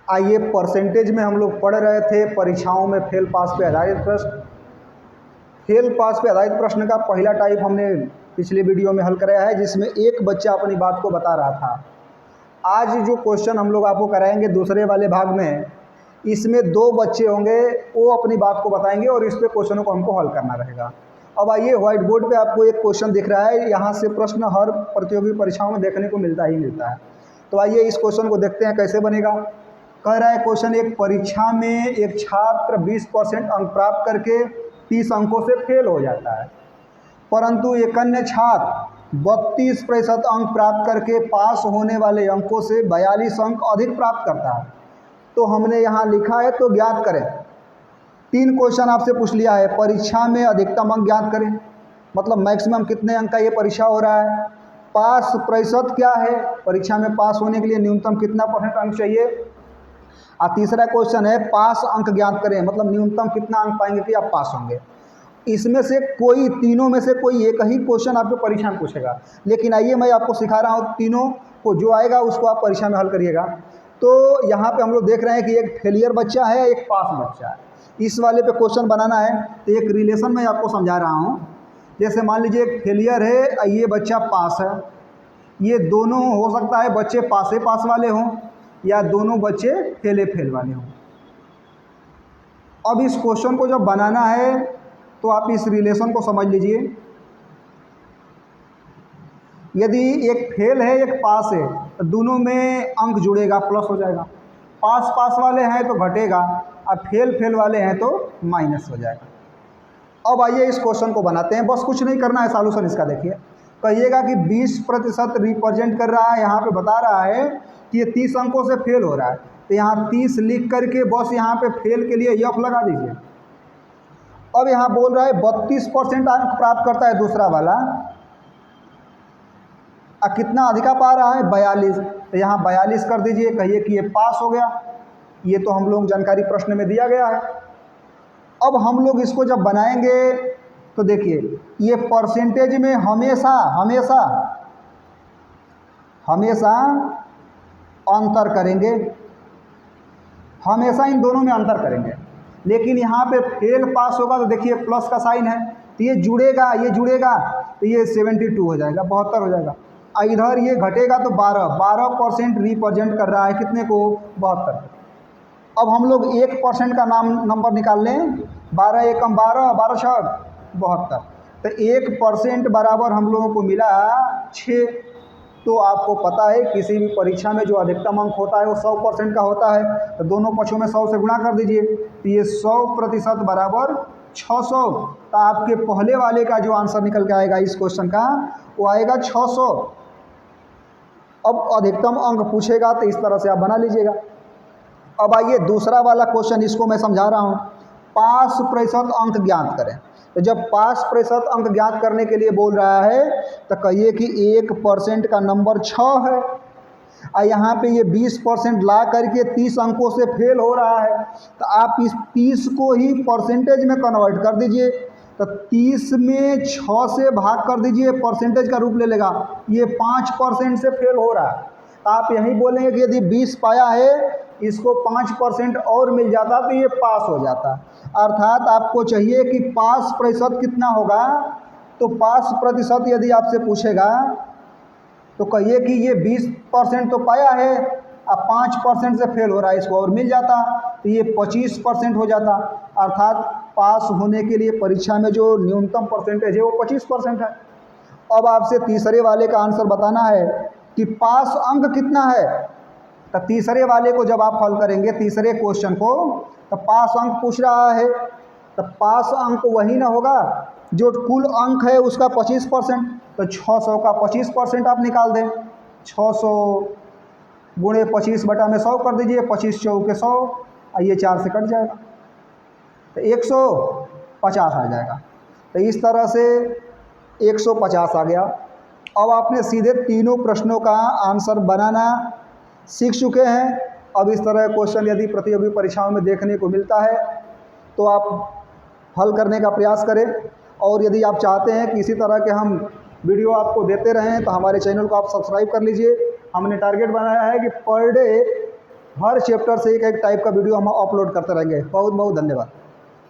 आइए परसेंटेज में हम लोग पढ़ रहे थे परीक्षाओं में फेल पास पे आधारित प्रश्न। फेल पास पे आधारित प्रश्न का पहला टाइप हमने पिछले वीडियो में हल कराया है, जिसमें एक बच्चा अपनी बात को बता रहा था। आज जो क्वेश्चन हम लोग आपको कराएंगे दूसरे वाले भाग में, इसमें दो बच्चे होंगे, वो अपनी बात को बताएंगे और इस पे क्वेश्चनों को हमको हल करना रहेगा। अब आइए, व्हाइट बोर्ड पे आपको एक क्वेश्चन दिख रहा है, यहाँ से प्रश्न हर प्रतियोगी परीक्षाओं में देखने को मिलता ही मिलता है। तो आइए इस क्वेश्चन को देखते हैं कैसे बनेगा। कह रहा है क्वेश्चन, एक परीक्षा में एक छात्र 20% अंक प्राप्त करके 30 अंकों से फेल हो जाता है, परंतु एक अन्य छात्र 32% अंक प्राप्त करके पास होने वाले अंकों से 42 अंक अधिक प्राप्त करता है। तो हमने यहाँ लिखा है तो ज्ञात करें। 3 क्वेश्चन आपसे पूछ लिया है, परीक्षा में अधिकतम अंक ज्ञात करें, मतलब मैक्सिमम कितने अंक का ये परीक्षा हो रहा है। पास प्रतिशत क्या है, परीक्षा में पास होने के लिए न्यूनतम कितना % अंक चाहिए। और तीसरा क्वेश्चन है पास अंक ज्ञात करें, मतलब न्यूनतम कितना अंक पाएंगे कि आप पास होंगे। इसमें से कोई, तीनों में से कोई एक ही क्वेश्चन आपको परीक्षा में पूछेगा, लेकिन आइए मैं आपको सिखा रहा हूँ, तीनों को जो आएगा उसको आप परीक्षा में हल करिएगा। तो यहाँ पे हम लोग देख रहे हैं कि एक फेलियर बच्चा है, एक पास बच्चा है। इस वाले पे क्वेश्चन बनाना है तो एक रिलेशन मैं आपको समझा रहा हूँ। जैसे मान लीजिए एक फेलियर है, ये बच्चा पास है, ये दोनों हो सकता है बच्चे पासे पास वाले हों या दोनों बच्चे फेले फेल वाले हों। अब इस क्वेश्चन को जब बनाना है तो आप इस रिलेशन को समझ लीजिए। यदि एक फेल है एक पास है तो दोनों में अंक जुड़ेगा, प्लस हो जाएगा। पास पास वाले हैं तो घटेगा, और फेल फेल वाले हैं तो माइनस हो जाएगा। अब आइए इस क्वेश्चन को बनाते हैं, बस कुछ नहीं करना है, सॉल्यूशन इसका देखिए। कहिएगा कि 20% रिप्रेजेंट कर रहा है, यहाँ पे बता रहा है कि ये 30 अंकों से फेल हो रहा है, तो यहाँ 30 लिख करके बस यहाँ पे फेल के लिए यफ लगा दीजिए। अब यहाँ बोल रहा है 32% अंक प्राप्त करता है दूसरा वाला, और कितना अधिका पा रहा है 42, तो यहाँ 42 कर दीजिए, कहिए कि ये पास हो गया। ये तो हम लोग जानकारी प्रश्न में दिया गया है। अब हम लोग इसको जब बनाएंगे तो देखिए, ये परसेंटेज में हमेशा हमेशा हमेशा अंतर करेंगे, हमेशा इन दोनों में अंतर करेंगे। लेकिन यहाँ पे फेल पास होगा तो देखिए प्लस का साइन है, तो ये जुड़ेगा, ये जुड़ेगा तो ये 72 हो जाएगा, 72 हो जाएगा। इधर ये घटेगा तो 12% रिप्रेजेंट कर रहा है कितने को, 72। अब हम लोग 1% का नंबर निकाल लें, 12 एकम 12, 12 छक 72, तो 1% बराबर हम लोगों को मिला 6। तो आपको पता है किसी भी परीक्षा में जो अधिकतम अंक होता है वो 100% का होता है, तो दोनों पक्षों में 100 से गुणा कर दीजिए, तो ये 100% बराबर 600। तो आपके पहले वाले का जो आंसर निकल के आएगा इस क्वेश्चन का, वो आएगा 600। अब अधिकतम अंक पूछेगा तो इस तरह से आप बना लीजिएगा। अब आइए दूसरा वाला क्वेश्चन, इसको मैं समझा रहा हूँ। पास प्रतिशत अंक ज्ञात करें, तो जब पास प्रतिशत अंक ज्ञात करने के लिए बोल रहा है तो कहिए कि 1% का नंबर 6 है, और यहाँ पे ये 20% ला करके 30 अंकों से फेल हो रहा है, तो आप इस 30 को ही परसेंटेज में कन्वर्ट कर दीजिए। तो 30 में 6 से भाग कर दीजिए, परसेंटेज का रूप ले लेगा, ये 5% से फेल हो रहा है। तो आप यही बोलेंगे कि यदि 20 पाया है, इसको 5% और मिल जाता तो ये पास हो जाता। अर्थात आपको चाहिए कि पास प्रतिशत कितना होगा, तो पास प्रतिशत यदि आपसे पूछेगा तो कहिए कि ये 20% तो पाया है, अब 5% से फेल हो रहा है, इसको और मिल जाता तो ये 25% हो जाता। अर्थात पास होने के लिए परीक्षा में जो न्यूनतम परसेंटेज है वो 25% है। अब आपसे तीसरे वाले का आंसर बताना है कि पास अंक कितना है, तो तीसरे वाले को जब आप हल करेंगे, तीसरे क्वेश्चन को, तो पास अंक पूछ रहा है, तो पास अंक वही ना होगा जो कुल अंक है उसका 25%, तो 600 का 25% आप निकाल दें। 600 गुणे 25/100 कर दीजिए, 25 चौके 100, और ये 4 से कट जाएगा तो 150 आ जाएगा। तो इस तरह से 150 आ गया। अब आपने सीधे तीनों प्रश्नों का आंसर बनाना सीख चुके हैं। अब इस तरह क्वेश्चन यदि प्रतियोगी परीक्षाओं में देखने को मिलता है तो आप हल करने का प्रयास करें। और यदि आप चाहते हैं कि इसी तरह के हम वीडियो आपको देते रहें तो हमारे चैनल को आप सब्सक्राइब कर लीजिए। हमने टारगेट बनाया है कि पर डे हर चैप्टर से एक एक टाइप का वीडियो हम अपलोड करते रहेंगे। बहुत बहुत धन्यवाद।